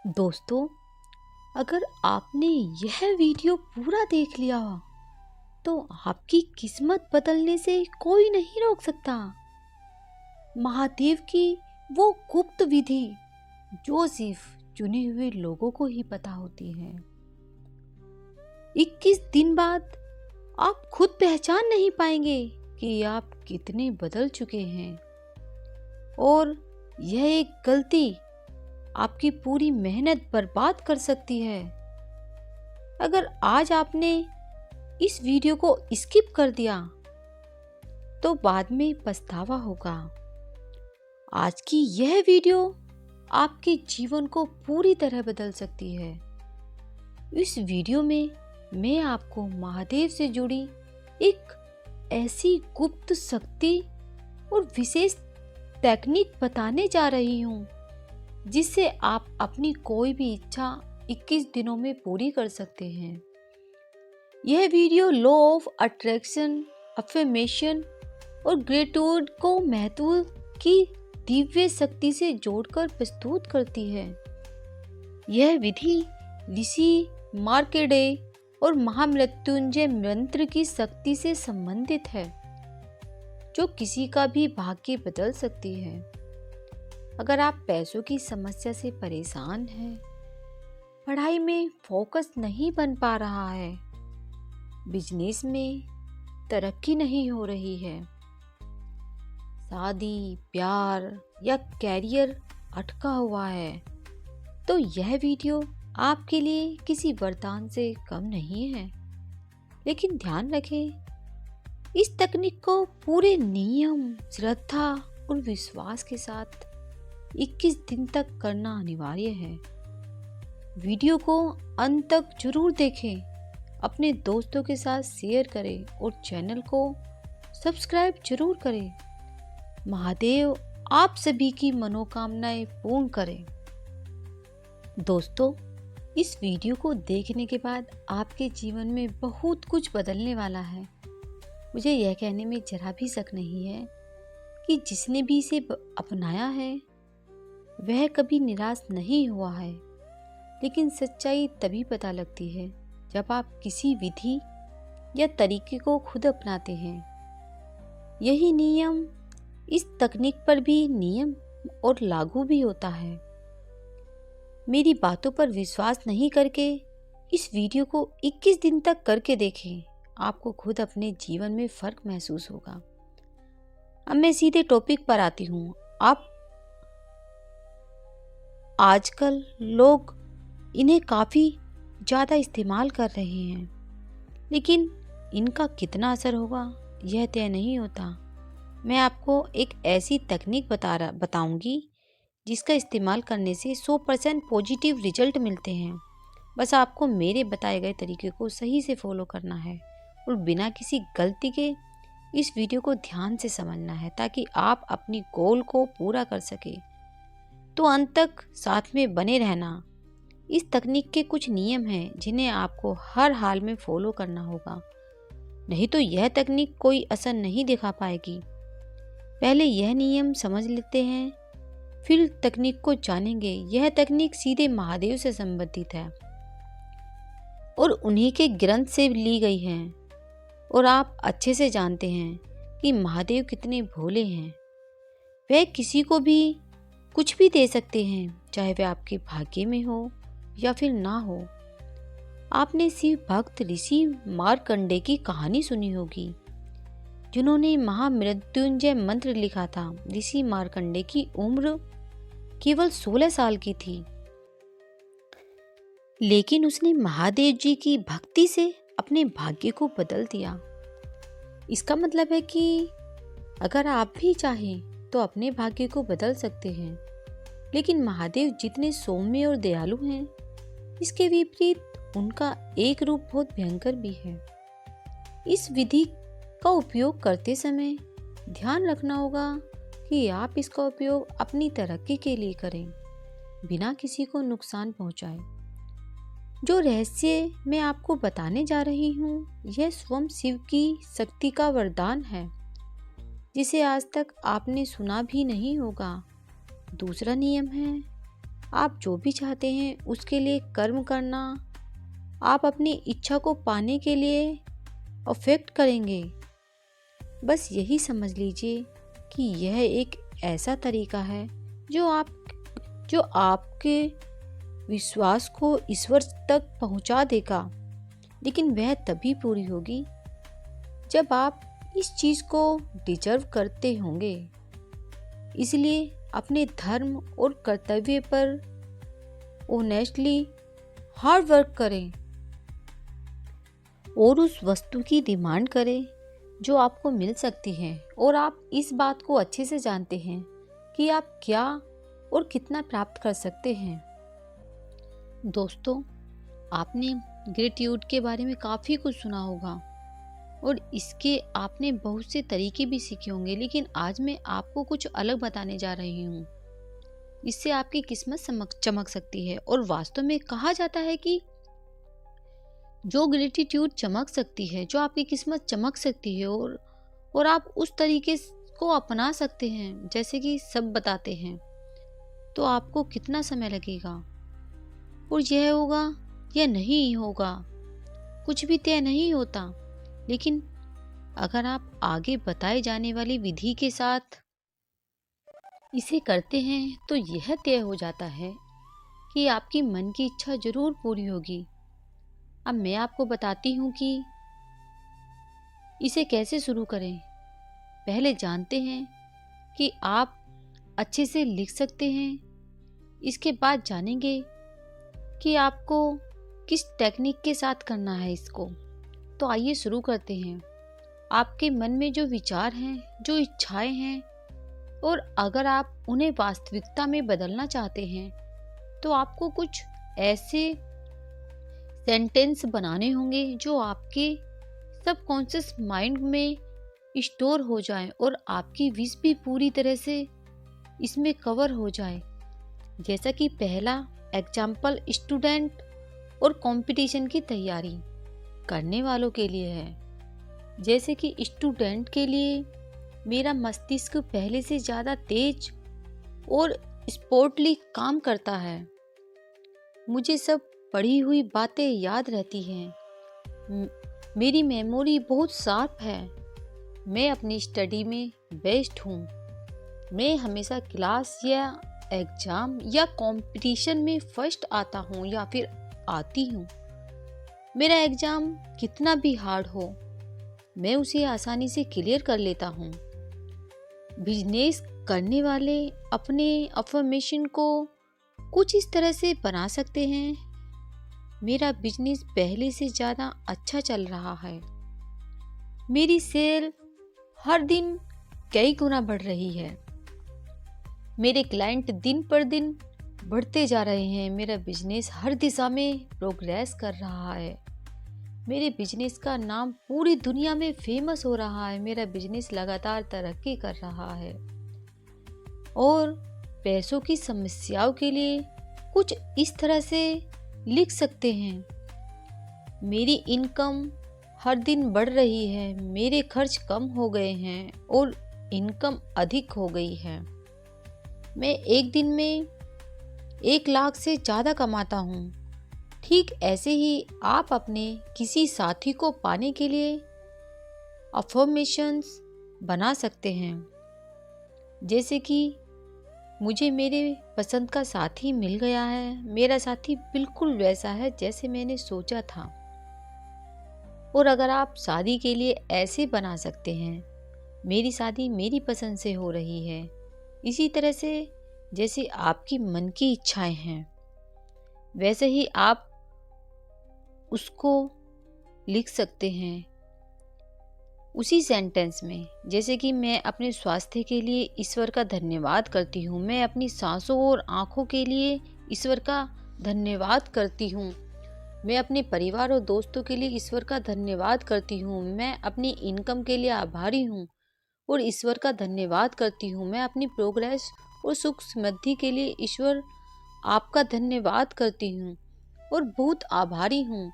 दोस्तों, अगर आपने यह वीडियो पूरा देख लिया तो आपकी किस्मत बदलने से कोई नहीं रोक सकता। महादेव की वो गुप्त विधि जो सिर्फ चुने हुए लोगों को ही पता होती है। 21 दिन बाद आप खुद पहचान नहीं पाएंगे कि आप कितने बदल चुके हैं, और यह एक गलती आपकी पूरी मेहनत बर्बाद कर सकती है। अगर आज आपने इस वीडियो को स्किप कर दिया तो बाद में पछतावा होगा। आज की यह वीडियो आपके जीवन को पूरी तरह बदल सकती है। इस वीडियो में मैं आपको महादेव से जुड़ी एक ऐसी गुप्त शक्ति और विशेष टेक्निक बताने जा रही हूँ जिससे आप अपनी कोई भी इच्छा 21 दिनों में पूरी कर सकते हैं। यह video law of attraction, affirmation और ग्रेटिट्यूड को महत्व की दिव्य शक्ति से जोड़कर प्रस्तुत करती है। यह विधि ऋषि मार्कंडेय और महामृत्युंजय मंत्र की शक्ति से संबंधित है, जो किसी का भी भाग्य बदल सकती है। अगर आप पैसों की समस्या से परेशान हैं, पढ़ाई में फोकस नहीं बन पा रहा है, बिजनेस में तरक्की नहीं हो रही है, शादी, प्यार या कैरियर अटका हुआ है, तो यह वीडियो आपके लिए किसी वरदान से कम नहीं है। लेकिन ध्यान रखें, इस तकनीक को पूरे नियम, श्रद्धा और विश्वास के साथ 21 दिन तक करना अनिवार्य है। वीडियो को अंत तक जरूर देखें, अपने दोस्तों के साथ शेयर करें और चैनल को सब्सक्राइब जरूर करें। महादेव आप सभी की मनोकामनाएं पूर्ण करें। दोस्तों, इस वीडियो को देखने के बाद आपके जीवन में बहुत कुछ बदलने वाला है। मुझे यह कहने में जरा भी शक नहीं है कि जिसने भी इसे अपनाया है वह कभी निराश नहीं हुआ है। लेकिन सच्चाई तभी पता लगती है जब आप किसी विधि या तरीके को खुद अपनाते हैं। यही नियम इस तकनीक पर भी नियम और लागू भी होता है। मेरी बातों पर विश्वास नहीं करके इस वीडियो को 21 दिन तक करके देखें, आपको खुद अपने जीवन में फर्क महसूस होगा। अब मैं सीधे टॉपिक पर आती हूँ। आजकल लोग इन्हें काफ़ी ज़्यादा इस्तेमाल कर रहे हैं, लेकिन इनका कितना असर होगा यह तय नहीं होता। मैं आपको एक ऐसी तकनीक बताऊंगी जिसका इस्तेमाल करने से 100% पॉजिटिव रिजल्ट मिलते हैं। बस आपको मेरे बताए गए तरीके को सही से फॉलो करना है और बिना किसी गलती के इस वीडियो को ध्यान से समझना है, ताकि आप अपनी गोल को पूरा कर सके। तो अंत तक साथ में बने रहना। इस तकनीक के कुछ नियम हैं जिन्हें आपको हर हाल में फॉलो करना होगा, नहीं तो यह तकनीक कोई असर नहीं दिखा पाएगी। पहले यह नियम समझ लेते हैं, फिर तकनीक को जानेंगे। यह तकनीक सीधे महादेव से संबंधित है और उन्हीं के ग्रंथ से ली गई है, और आप अच्छे से जानते हैं कि महादेव कितने भोले हैं। वह किसी को भी कुछ भी दे सकते हैं, चाहे वह आपके भाग्य में हो या फिर ना हो। आपने शिव भक्त ऋषि मार्कंडेय की कहानी सुनी होगी, जिन्होंने महामृत्युंजय मंत्र लिखा था। ऋषि मार्कंडेय की उम्र केवल 16 साल की थी, लेकिन उसने महादेव जी की भक्ति से अपने भाग्य को बदल दिया। इसका मतलब है कि अगर आप भी चाहें तो अपने भाग्य को बदल सकते हैं। लेकिन महादेव जितने सौम्य और दयालु हैं, इसके विपरीत उनका एक रूप बहुत भयंकर भी है। इस विधि का उपयोग करते समय ध्यान रखना होगा कि आप इसका उपयोग अपनी तरक्की के लिए करें, बिना किसी को नुकसान पहुंचाए। जो रहस्य मैं आपको बताने जा रही हूँ, यह स्वयं शिव की शक्ति का वरदान है, जिसे आज तक आपने सुना भी नहीं होगा। दूसरा नियम है, आप जो भी चाहते हैं उसके लिए कर्म करना, आप अपनी इच्छा को पाने के लिए अफेक्ट करेंगे। बस यही समझ लीजिए कि यह एक ऐसा तरीका है जो आपके विश्वास को ईश्वर तक पहुंचा देगा। लेकिन वह तभी पूरी होगी जब आप इस चीज़ को डिजर्व करते होंगे। इसलिए अपने धर्म और कर्तव्य पर ऑनेस्टली हार्ड वर्क करें और उस वस्तु की डिमांड करें जो आपको मिल सकती है। और आप इस बात को अच्छे से जानते हैं कि आप क्या और कितना प्राप्त कर सकते हैं। दोस्तों, आपने ग्रेटिट्यूड के बारे में काफ़ी कुछ सुना होगा और इसके आपने बहुत से तरीके भी सीखे होंगे, लेकिन आज मैं आपको कुछ अलग बताने जा रही हूँ। इससे आपकी किस्मत चमक सकती है। और वास्तव में कहा जाता है कि जो ग्रेटिट्यूड चमक सकती है, जो आपकी किस्मत चमक सकती है और आप उस तरीके को अपना सकते हैं जैसे कि सब बताते हैं, तो आपको कितना समय लगेगा और यह होगा या नहीं होगा, कुछ भी तय नहीं होता। लेकिन अगर आप आगे बताए जाने वाली विधि के साथ इसे करते हैं तो यह तय हो जाता है कि आपकी मन की इच्छा जरूर पूरी होगी। अब मैं आपको बताती हूँ कि इसे कैसे शुरू करें। पहले जानते हैं कि आप अच्छे से लिख सकते हैं। इसके बाद जानेंगे कि आपको किस टेक्निक के साथ करना है इसको। तो आइए शुरू करते हैं। आपके मन में जो विचार हैं, जो इच्छाएं हैं, और अगर आप उन्हें वास्तविकता में बदलना चाहते हैं तो आपको कुछ ऐसे सेंटेंस बनाने होंगे जो आपके सबकॉन्शियस माइंड में स्टोर हो जाएं और आपकी विश भी पूरी तरह से इसमें कवर हो जाए। जैसा कि पहला एग्जाम्पल स्टूडेंट और कंपटीशन की तैयारी करने वालों के लिए है। जैसे कि स्टूडेंट के लिए मेरा मस्तिष्क पहले से ज़्यादा तेज और स्पोर्टली काम करता है। मुझे सब पढ़ी हुई बातें याद रहती हैं। मेरी मेमोरी बहुत शार्प है। मैं अपनी स्टडी में बेस्ट हूँ। मैं हमेशा क्लास या एग्ज़ाम या कंपटीशन में फर्स्ट आता हूँ या फिर आती हूँ। मेरा एग्ज़ाम कितना भी हार्ड हो, मैं उसे आसानी से क्लियर कर लेता हूँ। बिजनेस करने वाले अपने अफर्मेशन को कुछ इस तरह से बना सकते हैं। मेरा बिजनेस पहले से ज़्यादा अच्छा चल रहा है। मेरी सेल हर दिन कई गुना बढ़ रही है। मेरे क्लाइंट दिन पर दिन बढ़ते जा रहे हैं। मेरा बिजनेस हर दिशा में प्रोग्रेस कर रहा है। मेरे बिजनेस का नाम पूरी दुनिया में फेमस हो रहा है। मेरा बिजनेस लगातार तरक्की कर रहा है। और पैसों की समस्याओं के लिए कुछ इस तरह से लिख सकते हैं। मेरी इनकम हर दिन बढ़ रही है। मेरे खर्च कम हो गए हैं और इनकम अधिक हो गई है। मैं एक दिन में 1 लाख से ज़्यादा कमाता हूँ। ठीक ऐसे ही आप अपने किसी साथी को पाने के लिए अफर्मेशंस बना सकते हैं। जैसे कि मुझे मेरे पसंद का साथी मिल गया है। मेरा साथी बिल्कुल वैसा है जैसे मैंने सोचा था। और अगर आप शादी के लिए ऐसे बना सकते हैं, मेरी शादी मेरी पसंद से हो रही है। इसी तरह से जैसे आपकी मन की इच्छाएं हैं, वैसे ही आप उसको लिख सकते हैं उसी सेंटेंस में। जैसे कि मैं अपने स्वास्थ्य के लिए ईश्वर का धन्यवाद करती हूँ। मैं अपनी सांसों और आँखों के लिए ईश्वर का धन्यवाद करती हूँ। मैं अपने परिवार और दोस्तों के लिए ईश्वर का धन्यवाद करती हूँ। मैं अपनी इनकम के लिए आभारी हूँ और ईश्वर का धन्यवाद करती हूँ। मैं अपनी प्रोग्रेस और सुख समृद्धि के लिए ईश्वर आपका धन्यवाद करती हूँ और बहुत आभारी हूँ।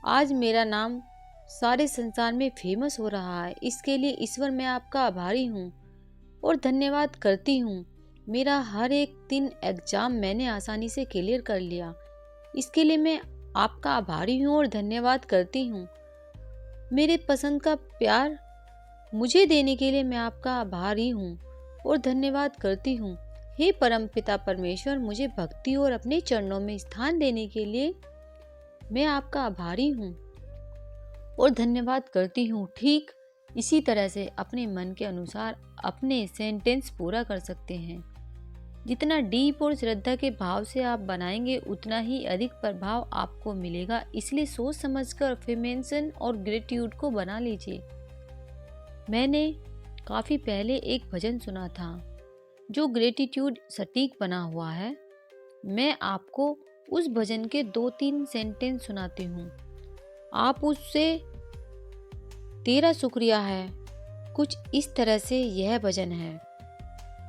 आज मेरा नाम सारे संसार में फेमस हो रहा है। इसके लिए ईश्वर मैं आपका आभारी हूँ और धन्यवाद करती हूँ। मेरा हर एक 3 एग्जाम मैंने आसानी से क्लियर कर लिया। इसके लिए मैं आपका आभारी हूँ और धन्यवाद करती हूँ। मेरे पसंद का प्यार मुझे देने के लिए मैं आपका आभारी हूँ और धन्यवाद करती हूँ। हे परमपिता परमेश्वर, मुझे भक्ति और अपने चरणों में स्थान देने के लिए मैं आपका आभारी हूँ और धन्यवाद करती हूँ। ठीक इसी तरह से अपने मन के अनुसार अपने सेंटेंस पूरा कर सकते हैं। जितना डीप और श्रद्धा के भाव से आप बनाएंगे उतना ही अधिक प्रभाव आपको मिलेगा। इसलिए सोच समझकर अफर्मेशन और ग्रेटिट्यूड को बना लीजिए। मैंने काफ़ी पहले एक भजन सुना था जो ग्रेटिट्यूड सटीक बना हुआ है। मैं आपको उस भजन के 2-3 सेंटेंस सुनाती हूँ। आप उससे तेरा शुक्रिया है। कुछ इस तरह से यह भजन है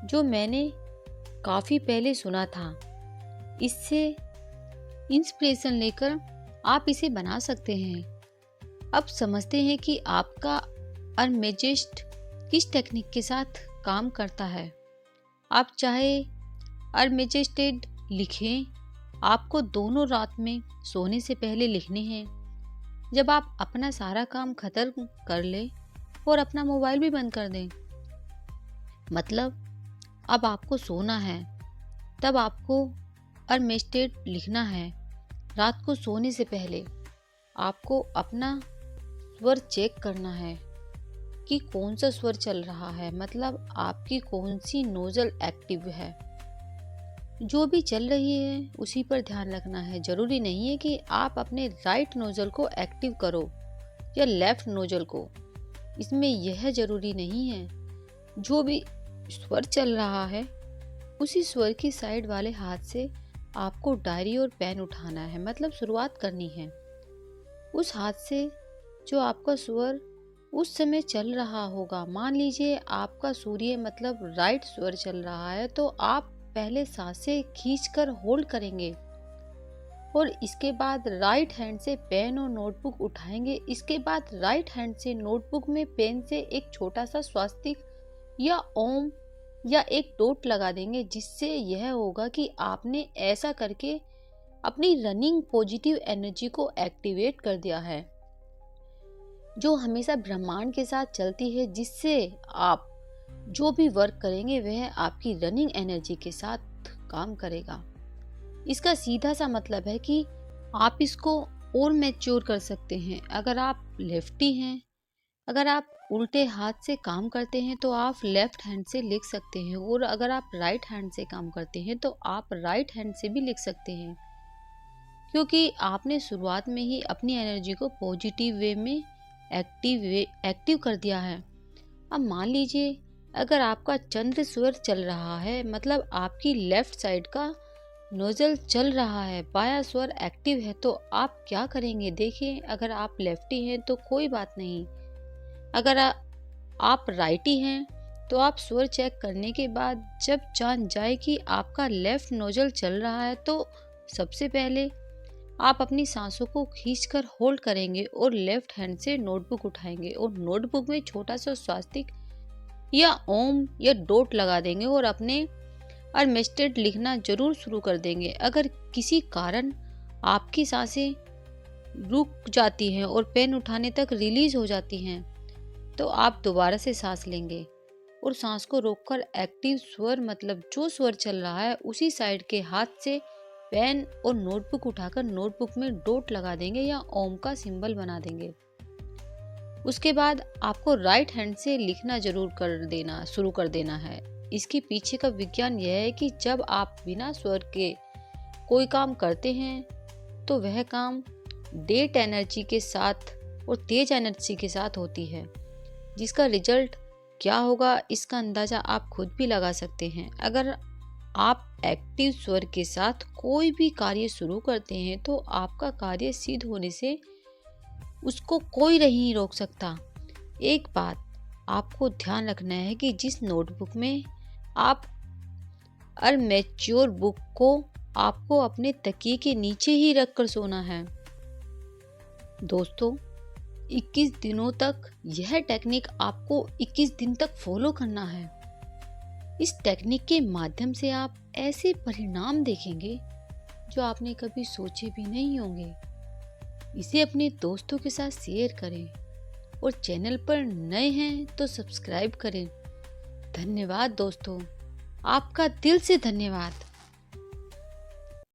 जो मैंने काफ़ी पहले सुना था। इससे इंस्पिरेशन लेकर आप इसे बना सकते हैं। अब समझते हैं कि आपका अरमेजिस्ट किस टेक्निक के साथ काम करता है। आप चाहे अरमेजिस्टेड लिखें, आपको दोनों रात में सोने से पहले लिखने हैं। जब आप अपना सारा काम खत्म कर लें और अपना मोबाइल भी बंद कर दें, मतलब अब आपको सोना है, तब आपको अरमेजिस्टेड लिखना है। रात को सोने से पहले आपको अपना स्वर चेक करना है कि कौन सा स्वर चल रहा है, मतलब आपकी कौन सी नोजल एक्टिव है। जो भी चल रही है उसी पर ध्यान रखना है। जरूरी नहीं है कि आप अपने राइट नोजल को एक्टिव करो या लेफ्ट नोजल को, इसमें यह जरूरी नहीं है। जो भी स्वर चल रहा है उसी स्वर की साइड वाले हाथ से आपको डायरी और पेन उठाना है, मतलब शुरुआत करनी है। उस हाथ से जो आपका स्वर उस समय चल रहा होगा। मान लीजिए आपका सूर्य मतलब राइट स्वर चल रहा है, तो आप पहले सांसें खींचकर होल्ड करेंगे और इसके बाद राइट हैंड से पेन और नोटबुक उठाएंगे। इसके बाद राइट हैंड से नोटबुक में पेन से एक छोटा सा स्वास्तिक या ओम या एक डॉट लगा देंगे, जिससे यह होगा कि आपने ऐसा करके अपनी रनिंग पॉजिटिव एनर्जी को एक्टिवेट कर दिया है, जो हमेशा ब्रह्मांड के साथ चलती है, जिससे आप जो भी वर्क करेंगे वह आपकी रनिंग एनर्जी के साथ काम करेगा। इसका सीधा सा मतलब है कि आप इसको और मैच्योर कर सकते हैं। अगर आप लेफ्टी हैं, अगर आप उल्टे हाथ से काम करते हैं तो आप लेफ्ट हैंड से लिख सकते हैं, और अगर आप राइट हैंड से काम करते हैं तो आप राइट हैंड से भी लिख सकते हैं, क्योंकि आपने शुरुआत में ही अपनी एनर्जी को पॉजिटिव वे में एक्टिव कर दिया है। अब मान लीजिए अगर आपका चंद्र स्वर चल रहा है, मतलब आपकी लेफ्ट साइड का नोजल चल रहा है, बायां स्वर एक्टिव है, तो आप क्या करेंगे? देखिए, अगर आप लेफ्टी हैं तो कोई बात नहीं, अगर आप राइटी हैं तो आप स्वर चेक करने के बाद जब जान जाए कि आपका लेफ्ट नोजल चल रहा है, तो सबसे पहले आप अपनी सांसों को खींचकर होल्ड करेंगे और लेफ्ट हैंड से नोटबुक उठाएंगे और नोटबुक में छोटा सा स्वास्तिक या ओम या डॉट लगा देंगे और अपने अरमेजिस्टेड लिखना जरूर शुरू कर देंगे। अगर किसी कारण आपकी सांसें रुक जाती हैं और पेन उठाने तक रिलीज हो जाती हैं, तो आप दोबारा से सांस लेंगे और सांस को रोककर एक्टिव स्वर, मतलब जो स्वर चल रहा है उसी साइड के हाथ से पेन और नोटबुक उठाकर नोटबुक में डॉट लगा देंगे या ओम का सिंबल बना देंगे। उसके बाद आपको राइट हैंड से लिखना शुरू कर देना है। इसके पीछे का विज्ञान यह है कि जब आप बिना स्वर के कोई काम करते हैं तो वह काम डेट एनर्जी के साथ और तेज एनर्जी के साथ होती है, जिसका रिजल्ट क्या होगा इसका अंदाजा आप खुद भी लगा सकते हैं। अगर आप एक्टिव स्वर के साथ कोई भी कार्य शुरू करते हैं तो आपका कार्य सिद्ध होने से उसको कोई नहीं रोक सकता। एक बात आपको ध्यान रखना है कि जिस नोटबुक में आप अरमेच्योर बुक को आपको अपने तकिए के नीचे ही रखकर सोना है। दोस्तों, 21 दिनों तक यह टेक्निक आपको 21 दिन तक फॉलो करना है। इस टेक्निक के माध्यम से आप ऐसे परिणाम देखेंगे जो आपने कभी सोचे भी नहीं होंगे। इसे अपने दोस्तों के साथ शेयर करें और चैनल पर नए हैं तो सब्सक्राइब करें। धन्यवाद दोस्तों, आपका दिल से धन्यवाद।